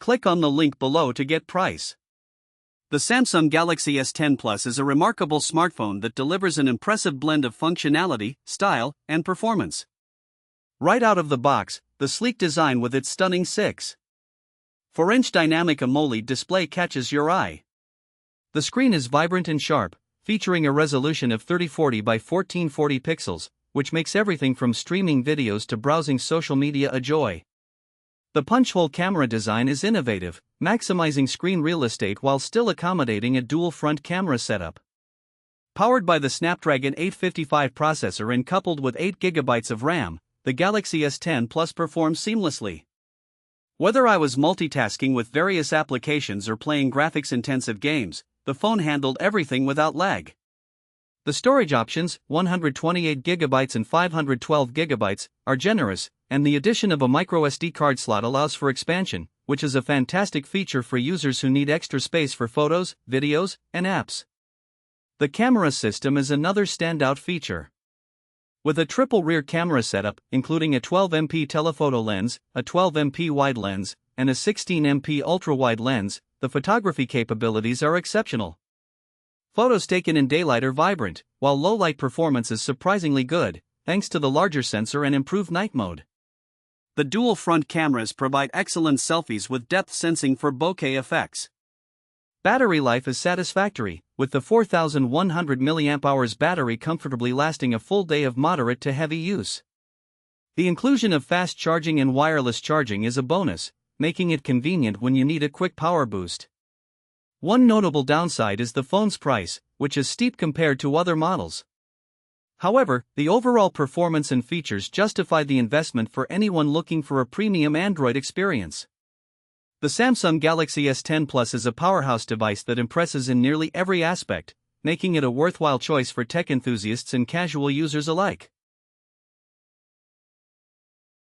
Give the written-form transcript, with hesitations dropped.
Click on the link below to get price. The Samsung Galaxy S10 Plus is a remarkable smartphone that delivers an impressive blend of functionality, style, and performance. Right out of the box, the sleek design with its stunning 6.4-inch dynamic AMOLED display catches your eye. The screen is vibrant and sharp, featuring a resolution of 3040 by 1440 pixels, which makes everything from streaming videos to browsing social media a joy. The punch-hole camera design is innovative, maximizing screen real estate while still accommodating a dual-front camera setup. Powered by the Snapdragon 855 processor and coupled with 8GB of RAM, the Galaxy S10 Plus performs seamlessly. Whether I was multitasking with various applications or playing graphics-intensive games, the phone handled everything without lag. The storage options, 128GB and 512GB, are generous, and the addition of a microSD card slot allows for expansion, which is a fantastic feature for users who need extra space for photos, videos, and apps. The camera system is another standout feature. With a triple rear camera setup, including a 12MP telephoto lens, a 12MP wide lens, and a 16MP ultra-wide lens, the photography capabilities are exceptional. Photos taken in daylight are vibrant, while low-light performance is surprisingly good, thanks to the larger sensor and improved night mode. The dual front cameras provide excellent selfies with depth sensing for bokeh effects. Battery life is satisfactory, with the 4100 mAh battery comfortably lasting a full day of moderate to heavy use. The inclusion of fast charging and wireless charging is a bonus, making it convenient when you need a quick power boost. One notable downside is the phone's price, which is steep compared to other models. However, the overall performance and features justify the investment for anyone looking for a premium Android experience. The Samsung Galaxy S10 Plus is a powerhouse device that impresses in nearly every aspect, making it a worthwhile choice for tech enthusiasts and casual users alike.